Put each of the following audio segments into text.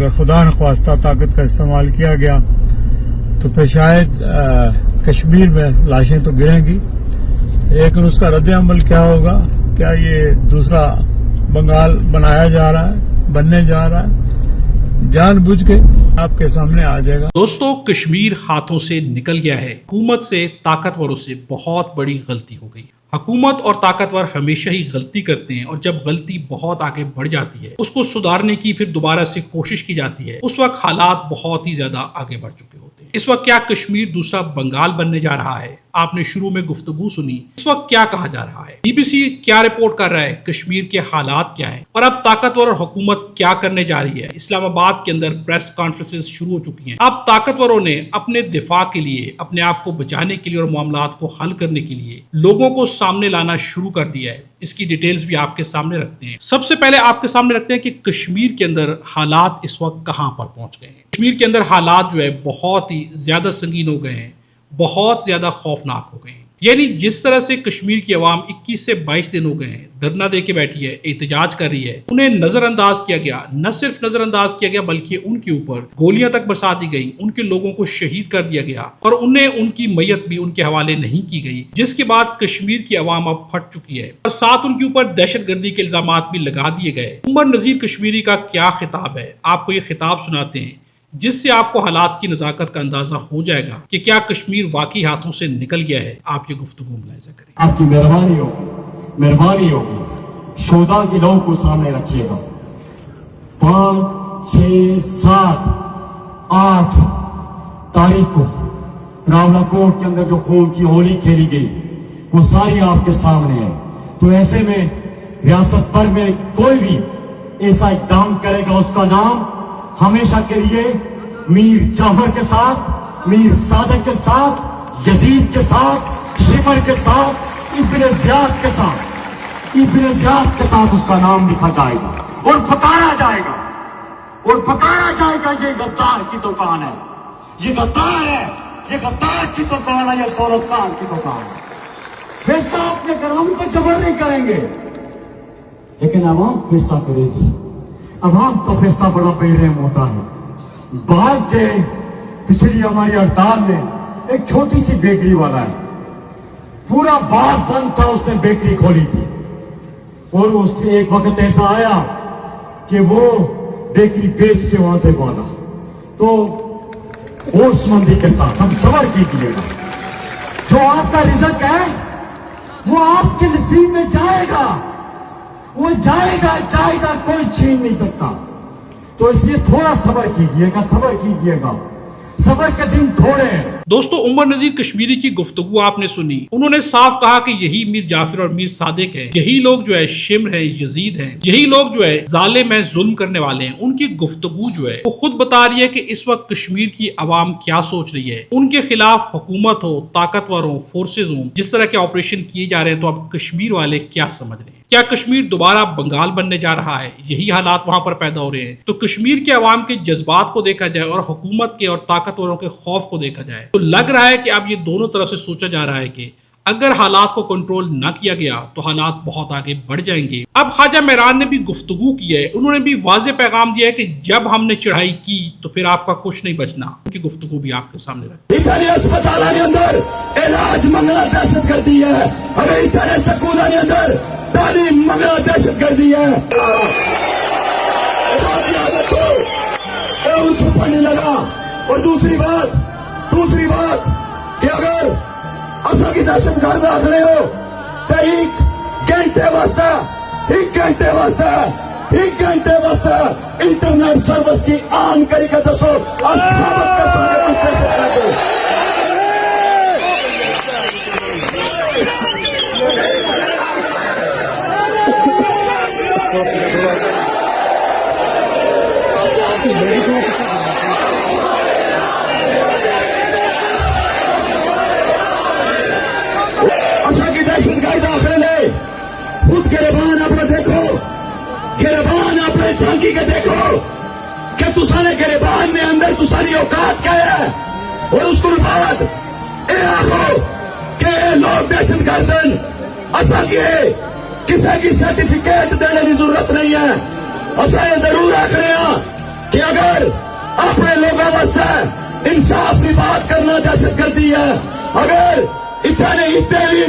اگر خدا نخواستہ طاقت کا استعمال کیا گیا تو پھر شاید کشمیر میں لاشیں تو گریں گی، لیکن اس کا رد عمل کیا ہوگا؟ کیا یہ دوسرا بنگال بنایا جا رہا ہے، بننے جا رہا ہے؟ جان بوجھ کے آپ کے سامنے آ جائے گا۔ دوستو، کشمیر ہاتھوں سے نکل گیا ہے۔ حکومت سے، طاقتوروں سے بہت بڑی غلطی ہو گئی۔ حکومت اور طاقتور ہمیشہ ہی غلطی کرتے ہیں، اور جب غلطی بہت آگے بڑھ جاتی ہے، اس کو سدھارنے کی پھر دوبارہ سے کوشش کی جاتی ہے، اس وقت حالات بہت ہی زیادہ آگے بڑھ چکے ہوتے ہیں۔ اس وقت کیا کشمیر دوسرا بنگال بننے جا رہا ہے؟ آپ نے شروع میں گفتگو سنی۔ اس وقت کیا کہا جا رہا ہے؟ بی بی سی کیا رپورٹ کر رہا ہے؟ کشمیر کے حالات کیا ہیں؟ اور اب طاقتور اور حکومت کیا کرنے جا رہی ہے؟ اسلام آباد کے اندر پریس کانفرنسز شروع ہو چکی ہیں۔ اب طاقتوروں نے اپنے دفاع کے لیے، اپنے آپ کو بچانے کے لیے اور معاملات کو حل کرنے کے لیے لوگوں کو سامنے لانا شروع کر دیا ہے۔ اس کی ڈیٹیلز بھی آپ کے سامنے رکھتے ہیں۔ سب سے پہلے آپ کے سامنے رکھتے ہیں کہ کشمیر کے اندر حالات اس وقت کہاں پر پہنچ گئے ہیں۔ کشمیر کے اندر حالات جو ہے بہت ہی زیادہ سنگین ہو گئے ہیں، بہت زیادہ خوفناک ہو گئے ہیں۔ یعنی جس طرح سے کشمیر کی عوام 21 سے 22 دن ہو گئے ہیں دھرنا دے کے بیٹھی ہے، احتجاج کر رہی ہے، انہیں نظر انداز کیا گیا، نہ صرف نظر انداز کیا گیا بلکہ ان کے اوپر گولیاں تک برسا دی گئی، ان کے لوگوں کو شہید کر دیا گیا، اور انہیں ان کی میت بھی ان کے حوالے نہیں کی گئی، جس کے بعد کشمیر کی عوام اب پھٹ چکی ہے، اور ساتھ ان کے اوپر دہشت گردی کے الزامات بھی لگا دیے گئے۔ عمر نذیر کشمیری کا کیا خطاب ہے؟ آپ کو یہ خطاب سناتے ہیں، جس سے آپ کو حالات کی نزاکت کا اندازہ ہو جائے گا کہ کیا کشمیر واقعی ہاتھوں سے نکل گیا ہے۔ آپ یہ گفتگو ملاحظہ کریں۔ آپ کی مہربانی ہوگی شہداء کے لوگوں کو سامنے رکھیے گا۔ 5، 6، 7، 8 تاریخ کو راولا کوٹ کے اندر جو خون کی ہولی کھیلی گئی وہ ساری آپ کے سامنے ہے۔ تو ایسے میں ریاست بھر میں کوئی بھی ایسا اقدام کرے گا، اس کا نام ہمیشہ کے لیے میر جعفر کے ساتھ، میر صادق کے ساتھ، یزید کے ساتھ، شمر کے ساتھ، ابن زیاد کے ساتھ اس کا نام لکھا جائے گا اور پکارا جائے گا یہ غدار کی دکان ہے، یہ غدار ہے، یہ غدار کی دکان ہے، یہ سولتکار کی دکان ہے۔ فیصلہ اپنے کرام کو جبر نہیں کریں گے، لیکن عوام فیصلہ کرے گی۔ عوام کا فیصلہ بڑا بے رحم ہوتا ہے۔ باہر کے پچھلی ہماری ہڑتال میں ایک چھوٹی سی بیکری والا ہے، پورا باغ بند تھا، اس نے بیکری کھولی تھی، اور اس میں ایک وقت ایسا آیا کہ وہ بیکری بیچ کے وہاں سے بھاگا۔ تو ہوش مندی کے ساتھ ہم صبر کیجیے گا، جو آپ کا رزق ہے وہ آپ کے نصیب میں جائے گا، وہ جائے گا، کوئی چھین نہیں سکتا۔ تو اس لیے تھوڑا صبر کیجئے گا، صبر کے دن تھوڑے ہیں۔ دوستو، عمر نذیر کشمیری کی گفتگو آپ نے سنی۔ انہوں نے صاف کہا کہ یہی میر جعفر اور میر صادق ہیں، یہی لوگ جو ہے شمر ہیں، یزید ہیں، یہی لوگ جو ہے ظالم ہیں، ظلم کرنے والے ہیں۔ ان کی گفتگو جو ہے وہ خود بتا رہی ہے کہ اس وقت کشمیر کی عوام کیا سوچ رہی ہے۔ ان کے خلاف حکومت ہو، طاقتور ہو، فورسز ہوں، جس طرح کے آپریشن کیے جا رہے ہیں، تو اب کشمیر والے کیا سمجھ رہے ہیں؟ کیا کشمیر دوبارہ بنگال بننے جا رہا ہے؟ یہی حالات وہاں پر پیدا ہو رہے ہیں۔ تو کشمیر کے عوام کے جذبات کو دیکھا جائے اور حکومت کے اور طاقتوروں کے خوف کو دیکھا جائے تو لگ رہا ہے کہ اب یہ دونوں طرف سے سوچا جا رہا ہے کہ اگر حالات کو کنٹرول نہ کیا گیا تو حالات بہت آگے بڑھ جائیں گے۔ اب خواجہ مہران نے بھی گفتگو کی ہے، انہوں نے بھی واضح پیغام دیا ہے کہ جب ہم نے چڑھائی کی تو پھر آپ کا کچھ نہیں بچنا۔ ان کی گفتگو بھی آپ کے سامنے رکھتے ہیں۔ اسپتال کے اندر علاج منگنا دہشت گردی ہے، ہمیں سکولوں کے اندر تعلیم منگنا دہشت گردی ہے۔ چھپانے لگا۔ اور دوسری بات کہ اگر اصل کی دہشت گرد آخر ہو تو ایک گھنٹے واسطہ انٹرنیٹ سروس کی آن کری کا دسو اور گربان اپنے دیکھو، گربان اپنے جھانکی کے دیکھو کہ تسانے گربان میں اندر تسانی اوقات کیا ہے، اور اس کو بعد اے آخو کہ لوگ دہشت گردن اصل یہ کسی کی سرٹیفکیٹ دینے کی ضرورت نہیں ہے۔ اصل یہ ضرور آخر کہ اگر اپنے لوگوں سے انصاف کی بات کرنا دہشت گردی ہے، اگر اتنے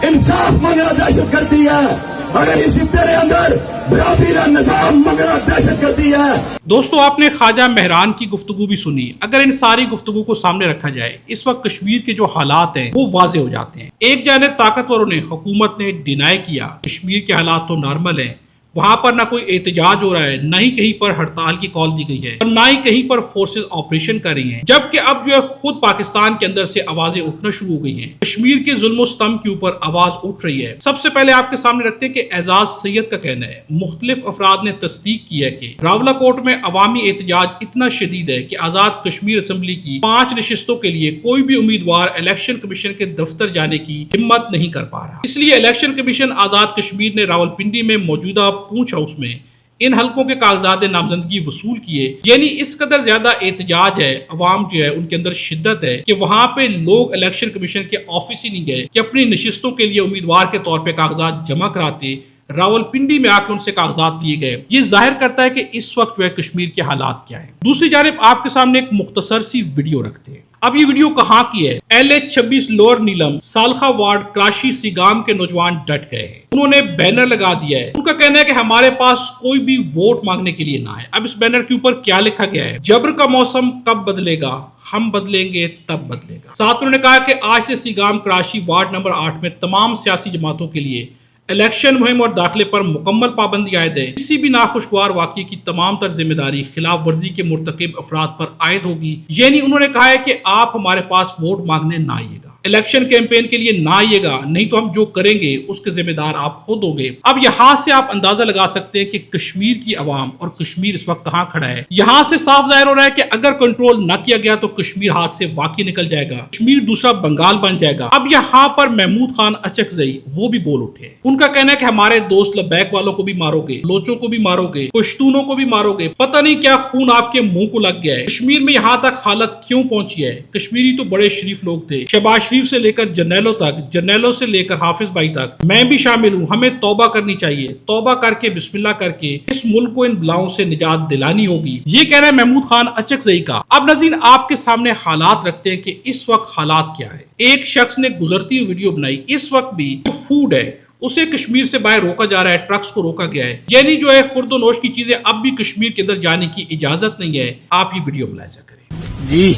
انصاف منگنا دہشت گردی ہے، اگر اس خطے کے اندر برابری کا نظام منگنا دہشت گردی ہے۔ دوستو آپ نے خواجہ مہران کی گفتگو بھی سنی۔ اگر ان ساری گفتگو کو سامنے رکھا جائے، اس وقت کشمیر کے جو حالات ہیں وہ واضح ہو جاتے ہیں۔ ایک جانب طاقتوروں نے، حکومت نے ڈینائی کیا کشمیر کے حالات تو نارمل ہیں، وہاں پر نہ کوئی احتجاج ہو رہا ہے، نہ ہی کہیں پر ہڑتال کی کال دی گئی ہے، اور نہ ہی کہیں پر فورسز آپریشن کر رہی ہیں، جبکہ اب جو ہے خود پاکستان کے اندر سے آوازیں اٹھنا شروع ہو گئی ہیں۔ کشمیر کے ظلم و ستم کے اوپر آواز اٹھ رہی ہے۔ سب سے پہلے آپ کے سامنے رکھتے ہیں کہ اعزاز سید کا کہنا ہے، مختلف افراد نے تصدیق کی ہے کہ راولاکوٹ میں عوامی احتجاج اتنا شدید ہے کہ آزاد کشمیر اسمبلی کی 5 نشستوں کے لیے کوئی بھی امیدوار الیکشن کمیشن کے دفتر جانے کی ہمت نہیں کر پا رہا۔ اس لیے الیکشن کمیشن آزاد کشمیر نے راولپنڈی میں موجودہ پونچھ ہاؤس میں ان حلقوں کے کاغذات نامزدگی وصول کیے۔ یعنی اس قدر زیادہ احتجاج ہے، عوام جو ہے ان کے اندر شدت ہے کہ وہاں پہ لوگ الیکشن کمیشن کے آفس ہی نہیں گئے کہ اپنی نشستوں کے لیے امیدوار کے طور پہ کاغذات جمع کراتے، راولپنڈی میں آ کے ان سے کاغذات لیے گئے۔ یہ ظاہر کرتا ہے کہ اس وقت جو ہے کشمیر کے حالات کیا ہیں۔ دوسری جانب آپ کے سامنے ایک مختصر سی ویڈیو رکھتے ہیں۔ اب یہ ویڈیو کہاں کی ہے؟ LH26 لوور نیلم سالخہ وارڈ کراچی سیگام کے نوجوان ڈٹ گئے ہیں۔ انہوں نے بینر لگا دیا ہے۔ ان کا کہنا ہے کہ ہمارے پاس کوئی بھی ووٹ مانگنے کے لیے نہ ہے۔ اب اس بینر کے اوپر کیا لکھا گیا ہے؟ جبر کا موسم کب بدلے گا؟ ہم بدلیں گے تب بدلے گا۔ ساتھ انہوں نے کہا کہ آج سے سیگام کراچی وارڈ نمبر 8 میں تمام سیاسی جماعتوں کے لیے الیکشن مہم اور داخلے پر مکمل پابندی عائد ہے۔ کسی بھی ناخوشگوار واقعے کی تمام تر ذمہ داری خلاف ورزی کے مرتکب افراد پر عائد ہوگی۔ یعنی انہوں نے کہا ہے کہ آپ ہمارے پاس ووٹ مانگنے نہ آئیے گا، الیکشن کیمپین کے لیے نہ آئیے گا، نہیں تو ہم جو کریں گے اس کے ذمہ دار آپ خود ہوں گے۔ اب یہاں سے آپ اندازہ لگا سکتے ہیں کہ کشمیر کی عوام اور کشمیر اس وقت کہاں کھڑا ہے۔ یہاں سے صاف ظاہر ہو رہا ہے کہ اگر کنٹرول نہ کیا گیا تو کشمیر ہاتھ سے واقعی نکل جائے گا، کشمیر دوسرا بنگال بن جائے گا۔ اب یہاں پر محمود خان اچکزئی وہ بھی بول اٹھے۔ ان کا کہنا ہے کہ ہمارے دوست لبیک والوں کو بھی مارو گے، لوچوں کو بھی مارو گے، پشتونوں کو بھی مارو گے، پتہ نہیں کیا خون آپ کے منہ کو لگ گیا ہے۔ کشمیر میں یہاں تک حالت کیوں پہنچی ہے؟ کشمیری تو بڑے شریف لوگ تھے، شہباز شریف سے لے کر جرنیلوں تک، جرنیلوں سے لے کر حافظ بھائی تک، میں بھی شامل ہوں۔ ہمیں توبہ کرنی چاہیے، توبہ کر کے بسم اللہ کر کے اس ملک کو ان بلاؤں سے نجات دلانی ہوگی۔ یہ کہہ رہا ہے محمود خان اچکزئی کا۔ اب ناظرین آپ کے سامنے حالات رکھتے ہیں کہ اس وقت حالات کیا ہے۔ ایک شخص نے گزرتی ہوئی ویڈیو بنائی، اس وقت بھی جو فوڈ ہے اسے کشمیر سے باہر روکا جا رہا ہے، ٹرکس کو روکا گیا ہے۔ یعنی جو ہے خورد و نوش کی چیزیں اب بھی کشمیر کے اندر جانے کی اجازت نہیں ہے۔ آپ یہ ویڈیو ملاحظہ کریں۔ جی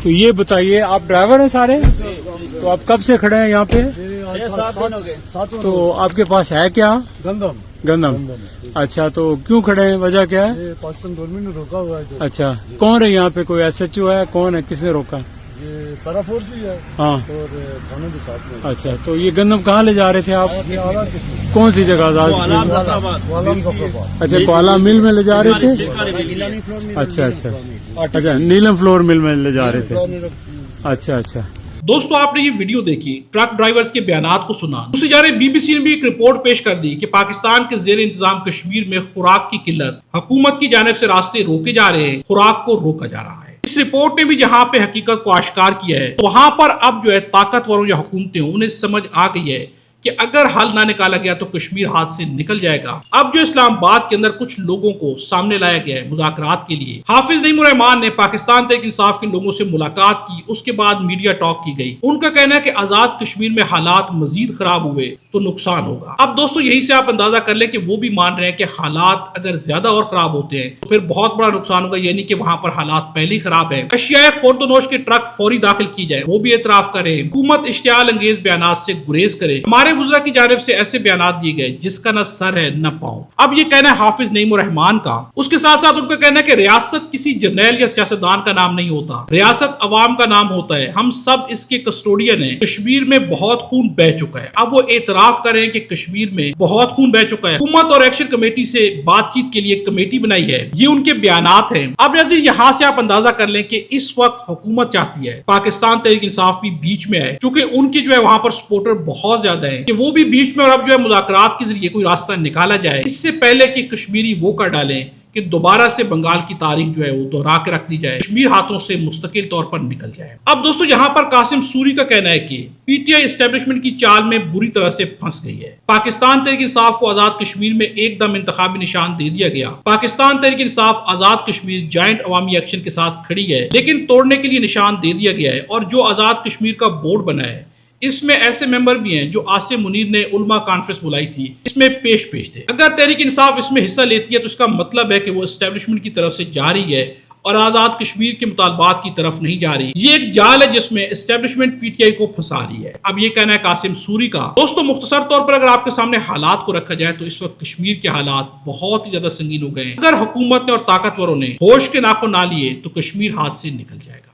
تو یہ بتائیے، آپ ڈرائیور ہیں سارے؟ تو آپ کب سے کھڑے ہیں یہاں پہ؟ 7 دن ہو گئے۔ تو آپ کے پاس ہے کیا؟ گندم۔ اچھا تو کیوں کھڑے ہیں، وجہ کیا ہے؟ پاکستان گورنمنٹ نے روکا ہوا ہے۔ اچھا کون ہے یہاں پہ؟ کوئی SHO ہے؟ کون ہے؟ کس نے روکا؟ یہ پیرا فورس بھی ہے ہاں اور تھانے بھی ساتھ میں۔ اچھا تو یہ گندم کہاں لے جا رہے تھے آپ؟ یہ آلہ قسم کون سی جگہ آزاد؟ والام ظفرآباد۔ اچھا کوالہ مل میں لے جا رہے تھے؟ اچھا اچھا اچھا نیلم فلور مل میں لے جا رہے تھے۔ اچھا اچھا دوستو آپ نے یہ ویڈیو دیکھی، ٹرک ڈرائیورز کے بیانات کو سنا۔ دوسری جانب BBC نے بھی ایک رپورٹ پیش کر دی کہ پاکستان کے زیر انتظام کشمیر میں خوراک کی قلت، حکومت کی جانب سے راستے روکے جا رہے ہیں، خوراک کو روکا جا رہا ہے۔ اس رپورٹ نے بھی جہاں پہ حقیقت کو آشکار کیا ہے، وہاں پر اب جو ہے طاقتوروں یا حکومتیں انہیں سمجھ آ گئی ہے کہ اگر حل نہ نکالا گیا تو کشمیر ہاتھ سے نکل جائے گا۔ اب جو اسلام آباد کے اندر کچھ لوگوں کو سامنے لایا گیا ہے مذاکرات کے لیے۔ حافظ نعیم الرحمان نے پاکستان تحریک انصاف کے لوگوں سے ملاقات کی، اس کے بعد میڈیا ٹاک کی گئی۔ ان کا کہنا ہے کہ آزاد کشمیر میں حالات مزید خراب ہوئے تو نقصان ہوگا۔ اب دوستو یہی سے آپ اندازہ کر لیں کہ وہ بھی مان رہے ہیں کہ حالات اگر زیادہ اور خراب ہوتے ہیں تو پھر بہت بڑا نقصان ہوگا، یعنی کہ وہاں پر حالات پہلے ہی خراب ہیں۔ اشیاء خورد و نوش کے ٹرک فوری داخل کی جائے، وہ بھی اعتراف کرے۔ حکومت اشتعال انگیز بیانات سے گریز کرے۔ ہمارے وزراء کی جانب سے ایسے بیانات دیے گئے جس کا نہ سر ہے نہ پاؤں۔ اب یہ کہنا ہے حافظ نعیم الرحمان کا۔ اس کے ساتھ ساتھ ان کا کہنا ہے کہ ریاست کسی جرنیل یا سیاستدان کا نام نہیں ہوتا، ریاست عوام کا نام ہوتا ہے، ہم سب اس کے کسٹوڈین ہیں۔ کشمیر میں بہت خون بہہ چکا ہے۔ اب وہ اعتراف کریں کہ کشمیر میں بہت خون بہہ چکا ہے۔ حکومت اور ایکشن کمیٹی سے بات چیت کے لیے ایک کمیٹی بنائی ہے، یہ ان کے بیانات ہیں۔ اب ناظرین یہاں سے آپ اندازہ کر لیں کہ اس وقت حکومت چاہتی ہے پاکستان تحریک انصاف بھی بیچ میں ہے، کیونکہ ان کی جو ہے وہاں پر سپورٹر بہت زیادہ ہیں کہ وہ بھی بیچ میں، اور اب جو ہے مذاکرات کے ذریعے کوئی راستہ نکالا جائے اس سے پہلے کہ کشمیری وہ کر ڈالیں کہ دوبارہ سے بنگال کی تاریخ جو ہے وہ دہرا کے رکھ دی جائے، کشمیر ہاتھوں سے مستقل طور پر نکل جائے۔ اب دوستو یہاں پر قاسم سوری کا کہنا ہے کہ پی ٹی آئی اسٹیبلشمنٹ کی چال میں بری طرح سے پھنس گئی ہے۔ پاکستان تحریک انصاف کو آزاد کشمیر میں ایک دم انتخابی نشان دے دیا گیا۔ پاکستان تحریک انصاف آزاد کشمیر جوائنٹ عوامی ایکشن کے ساتھ کھڑی ہے، لیکن توڑنے کے لیے نشان دے دیا گیا ہے، اور جو آزاد کشمیر کا بورڈ بنا ہے اس میں ایسے ممبر بھی ہیں جو عاصم منیر نے علماء کانفرنس بلائی تھی اس میں پیش تھے۔ اگر تحریک انصاف اس میں حصہ لیتی ہے تو اس کا مطلب ہے کہ وہ اسٹیبلشمنٹ کی طرف سے جا رہی ہے اور آزاد کشمیر کے مطالبات کی طرف نہیں جا رہی۔ یہ ایک جال ہے جس میں اسٹیبلشمنٹ پی ٹی آئی کو پھنسا رہی ہے۔ اب یہ کہنا ہے قاسم سوری کا۔ دوستو مختصر طور پر اگر آپ کے سامنے حالات کو رکھا جائے تو اس وقت کشمیر کے حالات بہت ہی زیادہ سنگین ہو گئے ہیں۔ اگر حکومت نے اور طاقتوروں نے ہوش کے ناخن نہ لیے تو کشمیر ہاتھ سے نکل جائے گا۔